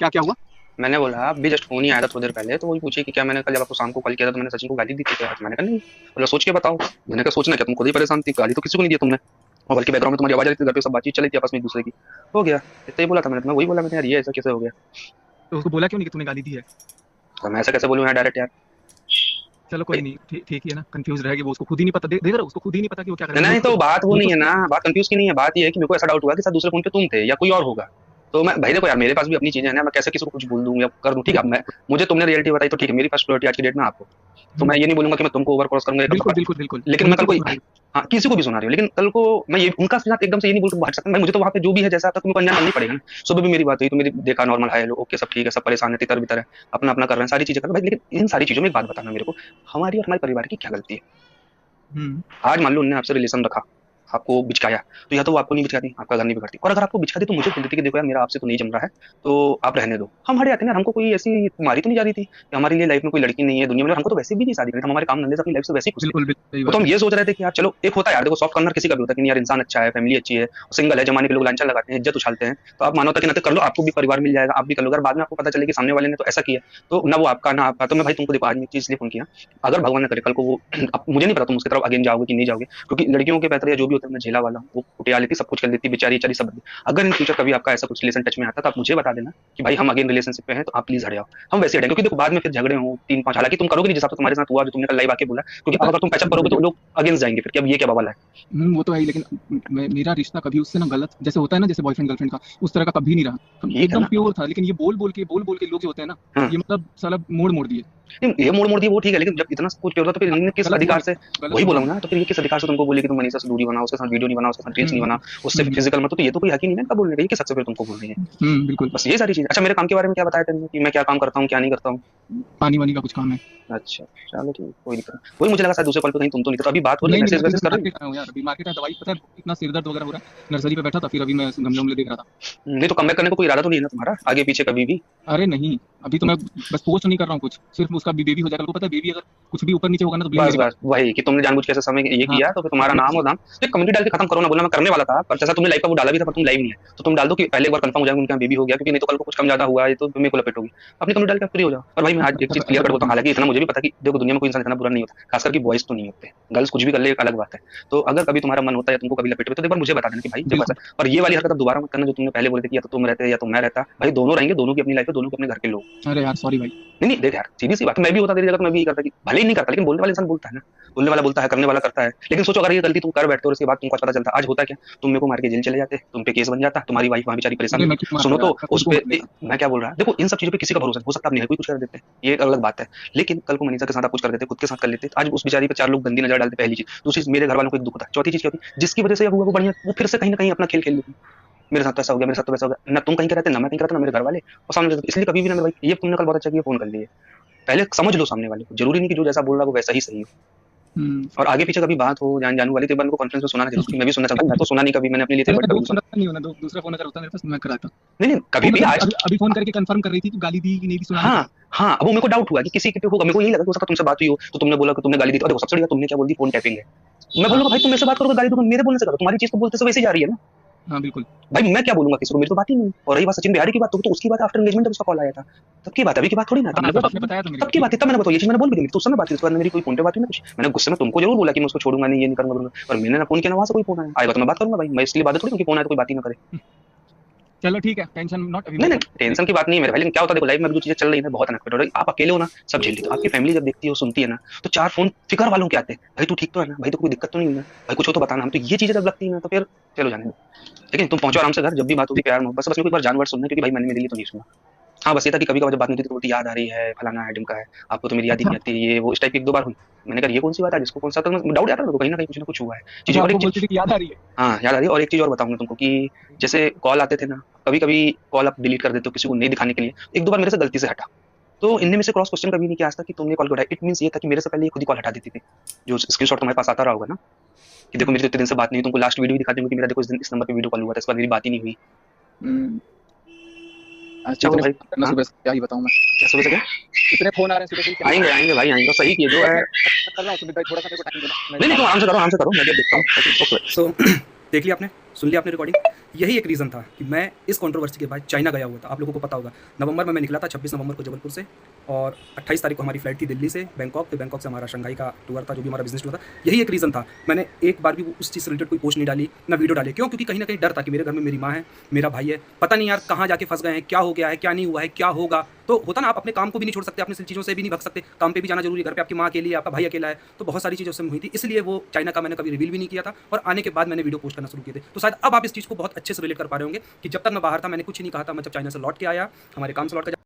क्या क्या हुआ? मैंने बोला अभी जस्ट फोन ही आया था थोड़ी देर पहले, तो वही पूछे कि क्या मैंने कल जब आपको शाम को कॉल किया था तो मैंने सचिन को गाली दी थी क्या? तो मैंने कहा नहीं। बोला सोच के बताओ। मैंने कहा सोचना क्या, तुम खुद ही परेशान थी, गाली तो किसी को नहीं दी तुमने। और बल्कि बैकग्राउंड में तुम्हारी आवाज आ रही थी, घर पे सब बातचीत चली थी आपस में एक दूसरे की। हो गया। इतना ही बोला था मैंने, वही बोला मैंने, यार ये ऐसा कैसे हो गया। तो उसको बोला क्यों नहीं कि तूने गाली दी है? तो मैं ऐसा कैसे बोलूँ यार डायरेक्ट यार। चलो कोई भाई, नहीं, ठीक ठीक ही है ना, कंफ्यूज रहेगी वो, उसको खुद ही नहीं पता, देख रहा, उसको खुद ही नहीं पता कि वो क्या कर रहा है। नहीं तो बात वो वो नहीं तो है ना, बात कंफ्यूज की नहीं है, बात ये है कि मेरे को ऐसा डाउट हुआ कि शायद दूसरे फोन पे तुम थे या कोई और होगा। तो मैं भाई देखो यार, मेरे पास भी अपनी चीजें हैं ना, मैं कैसे किसी को कुछ बोल दूं या कर दूं, ठीक है। अब मैं, मुझे तुमने रियलिटी बताई तो ठीक है, मेरी फर्स्ट प्रायोरिटी आज की डेट में आपको। तो मैं हम्म, ये नहीं बोलूंगा कि मैं तुमको ओवर क्रॉस करूंगा या कल बिल्कुल को। बिल्कुल बिल्कुल, लेकिन मैं कल उन्हीं को, को सुना रही हाँ किसी को भी सुना रही हूँ, लेकिन कल को मैं ये उनका साथ एकदम से ये नहीं बोल सकता हट सकता भाई, मुझे तो वहाँ पे जो भी है जैसा था तुमको अनजान बनना ही पड़ेगा ना। सुबह भी मेरी बात हुई तो मेरी देखा नॉर्मल है, लोग ओके सब ठीक है, सब परेशान है, तितर बितर है, अपना अपना कर रहे हैं, सारी चीजें कर रहे हैं भाई। लेकिन इन सारी चीजों में एक बात बताना मेरे को, हमारी और हमारे परिवार की क्या गलती है? हम्म आज मान लो उन्होंने आपसे रिलेशन रखा, आपको बिचकाया, तो या तो वो आपको नहीं बिचकाती, आपका घर नहीं बिगड़ती, और अगर आपको बिचकाती तो मुझे बोल देती कि देखो यार मेरा आपसे तो नहीं जम रहा है, तो आप रहने दो, हम हट जाते हैं ना। हमको कोई ऐसी मारी तो नहीं जा रही थी कि हमारे लिए लाइफ में कोई लड़की नहीं है दुनिया में, और हमको तो वैसे भी नहीं शादी करनी, हम हमारे काम धंधे से अपनी लाइफ से वैसे ही खुश थे। बिल्कुल बिल्कुल सही वो तो बात हम है। ये सोच रहे थे कि यार चलो एक होता है यार, देखो सॉफ्ट कॉर्नर किसी का भी होता है कि नहीं यार इंसान अच्छा है, फैमिली अच्छी है, सिंगल है, जमाने के लोग लांछन लगाते हैं, इज्जत उछालते हैं, तो आप मानवता के नाते कर लो, आपको भी परिवार मिल जाएगा, आप भी कर लो। अगर बाद में आपको पता चले कि सामने वाले ने तो ऐसा किया, तो ना वो आपका ना आपका, तो मैं भाई तुमको देखो आज मैं एक चीज इसलिए फोन किया, अगर भगवान न करे कल को वो अब मुझे नहीं पता तुम उसकी तरफ अगेन जाओगे कि नहीं जाओगे, क्योंकि लड़कियों के पैतरे या जो भी होता है मैं झेला वाला हूँ, वो कुटिया लेती सब कुछ कर देती बेचारी बेचारी सब। अगर इन फ्यूचर कभी आपका ऐसा कुछ रिलेशन टच में आता है तो आप मुझे बता देना कि भाई हम अगेन रिलेशनशिप पे हैं, तो आप प्लीज हट जाओ, हम वैसे हटेंगे, क्योंकि देखो बाद में फिर झगड़े हो तीन पांच, हालांकि तुम करोगे नहीं जिस हिसाब से तुम्हारे साथ हुआ, जो तुमने कल लाइव आके बोला, क्योंकि अब पता अगर तुम पैचअप देखो करोगे तो जब लोग अगेंस्ट जाएंगे फिर कि अब ये क्या बवाल है। वो तो है ही, लेकिन मेरा रिश्ता कभी उससे ना गलत जैसे होता है ना, जैसे बॉयफ्रेंड गर्लफ्रेंड का, उस तरह का कभी नहीं रहा। हम ठीक है एकदम ना। प्योर था, लेकिन ये बोल बोल के लोग जो होते हैं ना, हाँ, ये मतलब साला मोड़ मोड़ दिए। नहीं, ये मोड़ मोड़ दिए वो ठीक है, लेकिन जब इतना सब कुछ होता तो फिर इन्होंने किस गलत हुआ अधिकार ना, से, गलत वही हुआ बोला ना। हूं ना, तो फिर ये किस अधिकार से तुमको बोले कि तुम मनीषा से दूरी बनाओ, उसके साथ वीडियो नहीं बनाओ, उसके साथ रील्स नहीं हम्म बनाओ, उससे हम्म फिजिकल मत, तो ये तो कोई हक ही नहीं है इनका बोलने का, ये किस हक से फिर तुमको बोल रही है। बिल्कुल। बस ये सारी चीज। अच्छा मेरे काम के बारे में क्या बताया तुमने कि मैं क्या काम करता हूँ क्या नहीं करता हूँ? पानी वानी का कुछ काम है? अच्छा चलो ठीक है, कोई दिक्कत नहीं, वही मुझे लगा शायद दूसरे कॉल पे कहीं तुम तो नहीं थे, तो अभी बात हो रही है, नहीं नहीं, मैं मैसेज अभी वैसेज कर रही मार्केट आया हूँ यार, अभी मार्केट है, दवाई पता है, इतना सिर दर्द वगैरह हो रहा है, नर्सरी पे बैठा था, फिर अभी मैं गमले उमले देख रहा था। नहीं तो कमबैक करने को कोई इरादा तो नहीं है ना तुम्हारा आगे पीछे कभी भी? अरे नहीं, अभी तो मैं बस पोस्ट नहीं कर रहा हूँ कुछ, सिर्फ उसका बेबी हो जाएगा, को पता है बेबी अगर कुछ भी ऊपर नीचे होगा ना तो ब्लेम बस मेरे बस पास। वही कि तुमने जानबूझ के ऐसे समय ये हाँ किया तो फिर तुम्हारा नाम और दाम, तो कमेंट डाल के खत्म करो ना, बोलना मैं करने वाला था, पर जैसा तुमने लाइव का वो डाला भी था पर तुम लाइव नहीं है, तो तुम डाल दो कि पहले एक बार कंफर्म हो जाएगा उनके यहाँ बेबी हो गया, क्योंकि नहीं तो कल को कुछ कम ज्यादा हुआ है तो मेरे को लपेट होगी। अपनी कमेंट डाल के फ्री हो जाओ। और भाई मैं आज एक चीज क्लियर ऐसा कर कुछ बोलता हूँ, नहीं। हालांकि इतना मुझे भी पता कि देखो दुनिया में कोई इंसान इतना बुरा नहीं होता, खासकर कि बॉयज तो नहीं होते, गर्ल्स कुछ भी कर ले एक अलग बात है। तो अगर कभी तुम्हारा मन होता है या तुमको कभी लपेट में, तो एक बार मुझे बता देना कि भाई देखो ऐसा। बिल्कुल। और ये वाली हरकत अब दोबारा मत करना जो तुमने पहले बोले थे कि या तो तुम रहते या तो मैं रहता, भाई दोनों रहेंगे, दोनों की अपनी लाइफ है, दोनों के अपने घर के लोग। अरे यार सॉरी भाई। नहीं नहीं देख यार सीधी सी बात है, मैं भी होता तेरी जगह तो मैं भी यही करता कि भले ही नहीं करता, लेकिन बोलने वाला इंसान बोलता है ना, बोलने वाला बोलता है, करने वाला करता है। लेकिन सोचो अगर ये गलती तुम कर बैठते हो और उसके बाद तुमको पता चलता, आज होता क्या, तुम मेरे को मार के जेल चले जाते, तुम पे केस बन जाता, तुम्हारी वाइफ वहां बेचारी परेशान अरे होती। मैं क्यों सुनो मारता यार, तो मैं खुद उस को पे मार लेता। मैं क्या बोल रहा है, देखो इन सब चीजों पे किसी का भरोसा नहीं, हो सकता है नहीं कोई कुछ कर देते, ये एक अलग बात है। लेकिन कल को मनीषा के साथ आप कुछ कर देते, खुद के साथ कर लेते, तो आज उस बेचारी पे चार लोग गंदी नजर डालते, पहली चीज। दूसरी चीज, मेरे घर वालों को एक दुख होता है, चौथी चीज क्या होती, जिसकी वजह से अब हुआ वो बढ़िया, वो फिर से कहीं ना कहीं अपना खेल खेल लेती, मेरे साथ तो ऐसा हो गया, मेरे साथ तो वैसा हो गया, ना तुम कहीं के रहते ना मैं कहीं का रहता ना मेरे घर वाले, और सामने इसलिए कभी भी ना मेरे भाई, ये तुमने कल बहुत अच्छा किया फोन कर लिए, पहले समझ लो सामने वाले को, जरूरी नहीं कि जो जैसा बोल रहा है वो वैसा ही सही हो। हम्म। और आगे पीछे कभी बात हो जान जानू वाली तो एक बार मेरे को कॉन्फ्रेंस में सुनाना जरूर, क्योंकि मैं भी सुनना चाहता हूँ, मैं तो सुना नहीं कभी, मैंने अपने लिए तो अरे एफर्ट मैं कभी दो नहीं फोन सुना। रखता नहीं हूँ ना, दूसरा फोन अगर होता मेरे पास मैं कराता। नहीं नहीं वो कभी भी मतलब आज। अभी फोन करके कंफर्म कर रही थी कि गाली दी कि नहीं दी, सुनाने के हाँ लिए। हाँ, वो मेरे को डाउट हुआ कि किसी के होगा, मेरे को यही लगा कि हो सकता है तुमसे बात हुई हो तो तुमने बोला कि तुमने गाली दी थी, और देखो सबसे बढ़िया तुमने क्या बोल दी, फोन टैपिंग है। मैं हाँ बोलूंगा भाई तुम मेरे से बात करोगे गाली दोगे, मेरे बोलने से करो, तुम्हारी चीज तो बोलते से वैसे ही जा रही है ना। हाँ बिल्कुल। भाई मैं क्या बोलूंगा किसी को, मेरी तो बात ही नहीं। और रही बात सचिन बिहारी की बात, तो उसकी बात आफ्टर एंगेजमेंट जब उसका कॉल आया था तब की बात है, अभी की बात थोड़ी ना, तब हाँ मेरे तब को आपने बताया था मेरे तब को, की ठीक बात है। है, तब मैंने बताया ये चीज मैंने बोल भी दी तो उस समय बात हुई, उसके बाद मेरी कोई फोन पे बात हुई ना कुछ, मैंने गुस्से में तुमको जरूर बोला कि मैं उसको छोड़ूंगा नहीं, ये नहीं करूंगा, पर मैंने ना फोन किया ना वहां से कोई फोन आएगा तो मैं बात करूंगा भाई, मैं इसलिए बात थोड़ी कि फोन आया तो कोई बात ही ना करे। चलो ठीक है, टेंशन नॉट, अभी नहीं मैं नहीं टेंशन की बात नहीं है मेरे भाई, लेकिन क्या होता है देखो लाइफ में अभी जो चीजें चल रही है ना बहुत अनएक्सपेक्टेड हो रही है, आप अकेले हो ना सब झेल लेते हो, आपकी फैमिली जब देखती है सुनती है ना, तो चार फोन फिकर वालों के आते हैं, भाई तू ठीक तो है ना, भाई तो कोई दिक्कत तो नहीं है ना, भाई कुछ हो तो बताना, हम तो ये चीजें जब लगती है ना तो फिर चलो जाने दो। लेकिन तुम पहुंचो आराम से घर, जब भी बात होती है प्यार में, बस बस मेरे को एक बार जानवर सुनना, क्योंकि भाई मैंने मेरे लिए तो नहीं सुना। हाँ बस ये था कि कभी कभार जब बात नहीं होती तो बोलती याद आ रही है, फलाना है ढिमका है, आपको तो मेरी याद ही अच्छा। नहीं आती, ये वो इस टाइप की एक दो बार हुई। मैंने कहा ये कौन सी बात है जिसको कौन सा, तो डाउट आता है मेरे को कहीं ना कहीं कुछ ना कुछ हुआ है चीजें। अच्छा और आपको एक बोलती चीज, थी कि याद आ रही है? हाँ याद आ रही है, और एक चीज और बताऊंगा तुमको कि जैसे कॉल आते थे ना, कभी कभी कॉल आप डिलीट कर देते हो किसी को नहीं दिखाने के लिए, एक दो बार मेरे से गलती से हटा, तो इनने में से क्रॉस क्वेश्चन कभी नहीं किया आज तक कि तुमने कॉल उठाया, इट मींस ये था कि मेरे से पहले ये खुद ही कॉल हटा देती थी, जो स्क्रीनशॉट तुम्हारे पास आता रहा होगा ना, कि देखो हम्म मेरी तो इतने दिन से बात नहीं, तुमको लास्ट वीडियो भी दिखा दूंगा कि मेरा देखो इस दिन इस नंबर पे वीडियो कॉल हुआ था, इसके बाद मेरी बात ही नहीं हुई। हम्म। अच्छा चलो इतने भाई। फोन करना हाँ सुबह से, क्या ही बताऊं मैं। क्या सुबह से क्या? इतने फोन आ रहे हैं सुबह से ही, क्या ही आएंगे बताऊं। आएंगे भाई आएंगे, तो सही किए जो है। मैं कर रहा हूँ सुमित भाई, थोड़ा सा मेरे को टाइम देना, मैं नहीं नहीं बात तुम करता आराम से करो मैं भी अब देखता हूँ। ओके। हूँ। सो देख लिया आपने? सुन लिया आपने रिकॉर्डिंग। यही एक रीज़न था कि मैं इस कंट्रोवर्सी के बाद चाइना गया हुआ था। आप लोगों को पता होगा, नवंबर में मैं निकला था, 26 नवंबर को जबलपुर से, और 28 तारीख को हमारी फ्लाइट थी दिल्ली से बैंकॉक, फिर बैंकॉक से हमारा शंघाई का टूर था, जो भी हमारा बिजनेस टूर था। यही एक रीज़न था, मैंने एक बार भी उस चीज़ से रिलेटेड कोई पोस्ट नहीं डाली, ना वीडियो डाली। क्यों? क्योंकि कहीं ना कहीं डर था कि मेरे घर में मेरी माँ है, मेरा भाई है, पता नहीं यार कहाँ जाके फंस गए हैं, क्या हो गया है, क्या नहीं हुआ है, क्या होगा। तो होता ना, आप अपने काम को भी नहीं छोड़ सकते, अपनी चीज़ों से भी नहीं भग सकते, काम पे भी जाना जरूरी है, घर पे आपकी माँ अकेली है, आपका भाई अकेला है, तो बहुत सारी चीज़ें उसमें हुई थी। इसलिए वो चाइना का मैंने कभी रिवील भी नहीं किया था, और आने के बाद मैंने वीडियो पोस्ट करना शुरू किए थे। तो शायद अब आप इस चीज़ को बहुत अच्छे से रिलेट कर पा रहे होंगे कि जब तक मैं बाहर था मैंने कुछ नहीं कहा था। मैं जब चाइना से लौट के आया, हमारे काम से लौट के